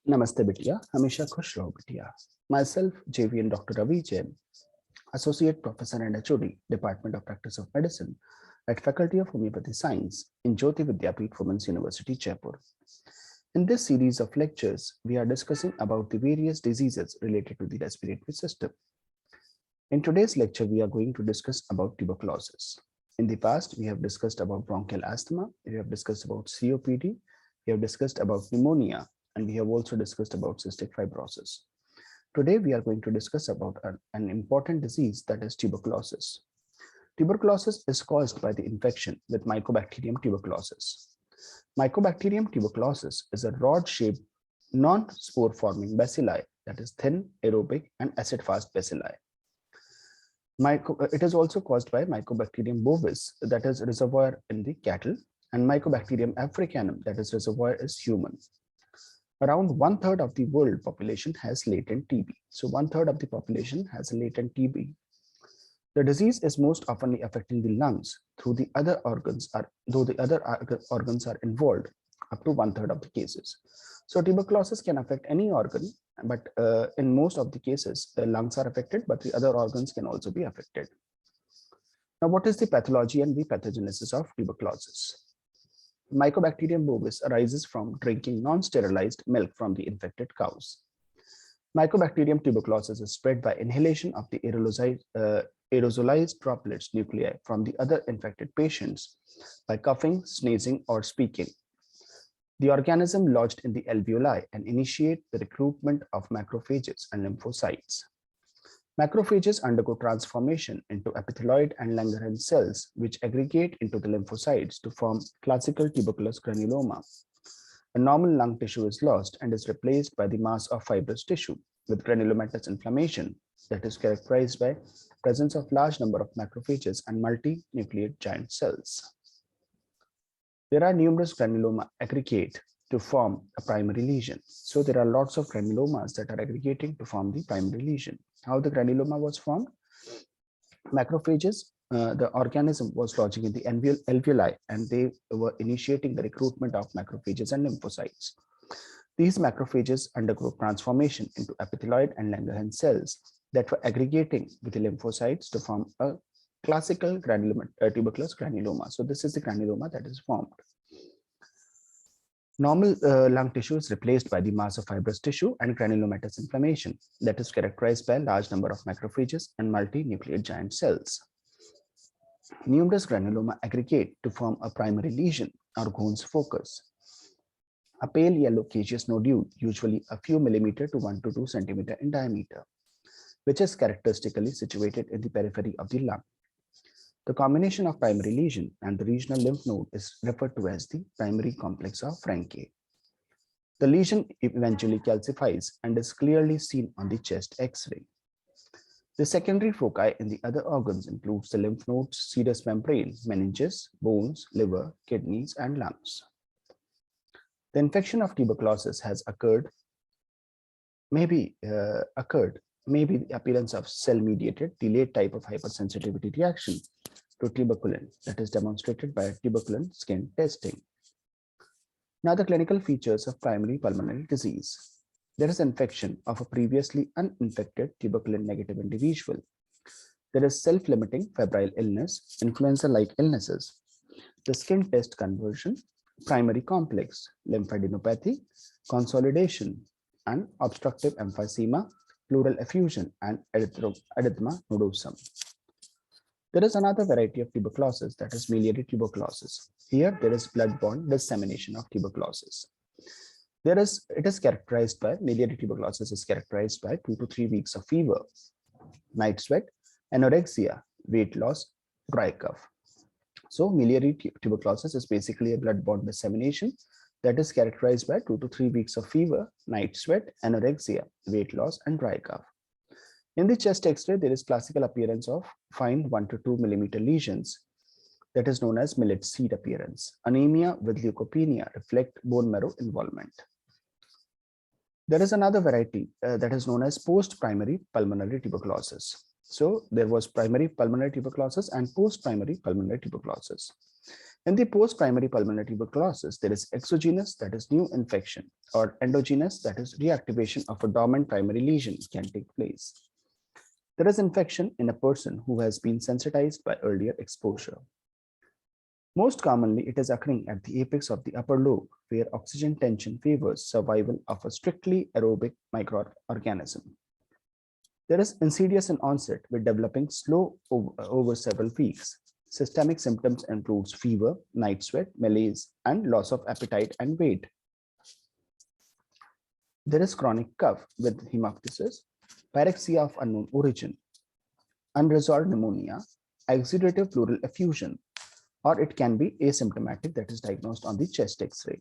नमस्ते बिटिया, हमेशा खुश रहो बिटिया. Myself, JV and Dr. Ravi Jain, Associate Professor and HOD, Department of Practice of Medicine at Faculty of Homeopathy Science in JYOTI VIDYAPEETH Women's University, Jaipur. In this series of lectures, we are discussing about the various diseases related to the respiratory system. In today's lecture, we are going to discuss about tuberculosis. In the past, we have discussed about bronchial asthma, we have discussed about COPD, we have discussed about pneumonia, and we have also discussed about cystic fibrosis. Today, we are going to discuss about an important disease, that is tuberculosis. Tuberculosis is caused by the infection with Mycobacterium tuberculosis. Mycobacterium tuberculosis is a rod-shaped, non-spore-forming bacilli that is thin, aerobic, and acid-fast bacilli. It is also caused by Mycobacterium bovis, that is reservoir in the cattle, and Mycobacterium africanum, that is reservoir is human. Around 1/3 of the world population has latent TB. So 1/3 of the population has a latent TB. The disease is most often affecting the lungs, though the other organs are involved up to 1/3 of the cases. So tuberculosis can affect any organ, but in most of the cases, the lungs are affected, but the other organs can also be affected. Now, what is the pathology and the pathogenesis of tuberculosis? Mycobacterium bovis arises from drinking non-sterilized milk from the infected cows. Mycobacterium tuberculosis is spread by inhalation of the aerosolized droplets nuclei from the other infected patients by coughing, sneezing, or speaking. The organism lodged in the alveoli and initiate the recruitment of macrophages and lymphocytes. Macrophages undergo transformation into epithelioid and Langerhans cells, which aggregate into the lymphocytes to form classical tuberculous granuloma. A normal lung tissue is lost and is replaced by the mass of fibrous tissue with granulomatous inflammation that is characterized by presence of large number of macrophages and multinucleate giant cells. There are numerous granuloma aggregate to form a primary lesion. So there are lots of granulomas that are aggregating to form the primary lesion. How the granuloma was formed? Macrophages, the organism was lodging in the alveoli and they were initiating the recruitment of macrophages and lymphocytes. These macrophages undergo transformation into epithelioid and Langerhans cells that were aggregating with the lymphocytes to form a classical tuberculous granuloma. So this is the granuloma that is formed. Normal lung tissue is replaced by the mass of fibrous tissue and granulomatous inflammation that is characterized by a large number of macrophages and multinucleate giant cells. Numerous granuloma aggregate to form a primary lesion or Ghone's focus. A pale yellow caseous nodule, usually a few millimeter to 1 to 2 centimeter in diameter, which is characteristically situated in the periphery of the lung. The combination of primary lesion and the regional lymph node is referred to as the primary complex of Franke. The lesion eventually calcifies and is clearly seen on the chest X-ray. The secondary foci in the other organs includes the lymph nodes, serous membrane, meninges, bones, liver, kidneys, and lungs. The infection of tuberculosis has maybe the appearance of cell-mediated delayed type of hypersensitivity reaction to tuberculin that is demonstrated by tuberculin skin testing. Now, the clinical features of primary pulmonary disease. There is infection of a previously uninfected tuberculin-negative individual. There is self-limiting febrile illness, influenza-like illnesses, the skin test conversion, primary complex, lymphadenopathy, consolidation, and obstructive emphysema, pleural effusion, and erythema nodosum. There is another variety of tuberculosis, that is miliary tuberculosis. Here, there is blood-borne dissemination of tuberculosis. Miliary tuberculosis is characterized by 2 to 3 weeks of fever, night sweat, anorexia, weight loss, dry cough. So miliary tuberculosis is basically a blood-borne dissemination that is characterized by 2 to 3 weeks of fever, night sweat, anorexia, weight loss, and dry cough. In the chest X-ray, there is classical appearance of fine 1 to 2 millimeter lesions that is known as millet seed appearance. Anemia with leukopenia reflect bone marrow involvement. There is another variety that is known as post-primary pulmonary tuberculosis. So there was primary pulmonary tuberculosis and post-primary pulmonary tuberculosis. In the post-primary pulmonary tuberculosis, there is exogenous, that is new infection, or endogenous, that is reactivation of a dormant primary lesion can take place. There is infection in a person who has been sensitized by earlier exposure. Most commonly, it is occurring at the apex of the upper lobe, where oxygen tension favors survival of a strictly aerobic microorganism. There is insidious in onset with developing slow over several weeks. Systemic symptoms include fever, night sweat, malaise, and loss of appetite and weight. There is chronic cough with hemoptysis, pyrexia of unknown origin, unresolved pneumonia, exudative pleural effusion, or it can be asymptomatic, that is diagnosed on the chest X-ray.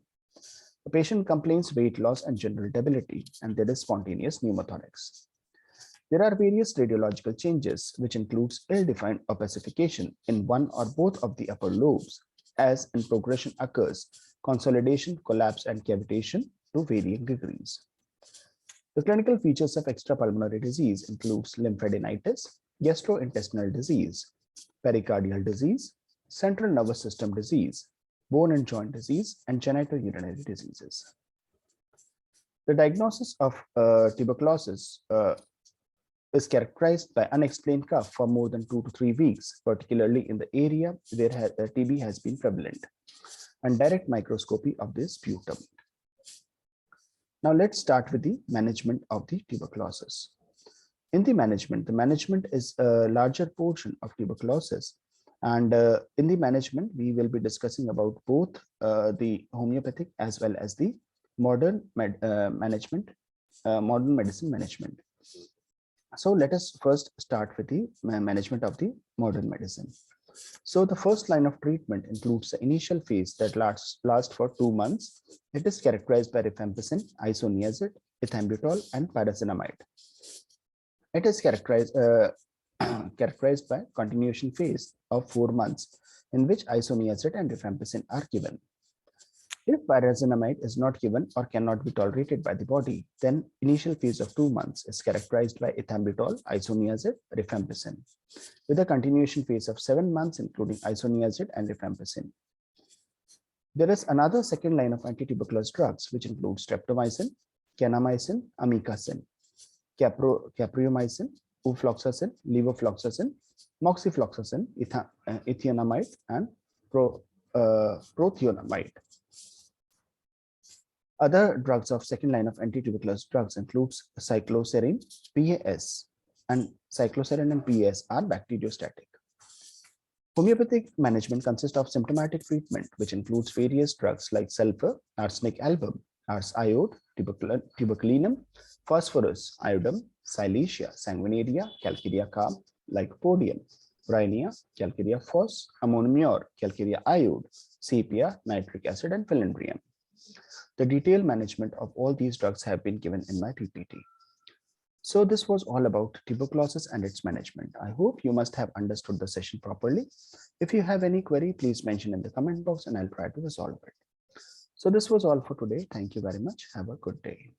The patient complains weight loss and general debility, and there is spontaneous pneumothorax. There are various radiological changes, which includes ill-defined opacification in one or both of the upper lobes, as in progression occurs, consolidation, collapse, and cavitation to varying degrees. The clinical features of extrapulmonary disease includes lymphadenitis, gastrointestinal disease, pericardial disease, central nervous system disease, bone and joint disease, and genitourinary diseases. The diagnosis of tuberculosis is characterized by unexplained cough for more than 2 to 3 weeks, particularly in the area where TB has been prevalent, and direct microscopy of the sputum. Now let's start with the management of the tuberculosis. In the management is a larger portion of tuberculosis, and in the management we will be discussing about both the homeopathic as well as the modern medicine management. So let us first start with the management of the modern medicine. So the first line of treatment includes the initial phase that lasts for 2 months. It is characterized by rifampicin, isoniazid, ethambutol, and pyrazinamide. It is characterized by continuation phase of 4 months, in which isoniazid and rifampicin are given. If pyrazinamide is not given or cannot be tolerated by the body, then initial phase of 2 months is characterized by ethambutol, isoniazid, rifampicin, with a continuation phase of 7 months, including isoniazid and rifampicin. There is another second line of antituberculous drugs, which include streptomycin, kanamycin, amikacin, capreomycin, ufloxacin, levofloxacin, moxifloxacin, ethionamide, and prothionamide. Other drugs of second line of antituberculous drugs includes cycloserine, PAS, and cycloserine and PAS are bacteriostatic. Homeopathic management consists of symptomatic treatment, which includes various drugs like sulfur, arsenic album, ars iode, tuberculinum, phosphorus, iodum, silesia, sanguinaria, calcarea calm, lycopodium, rhinia, calcarea phos, ammonium, calcarea iode, sepia, nitric acid, and philendrium. The detailed management of all these drugs have been given in my PPT. So this was all about tuberculosis and its management. I hope you must have understood the session properly. If you have any query, please mention in the comment box and I'll try to resolve it. So this was all for today. Thank you very much. Have a good day.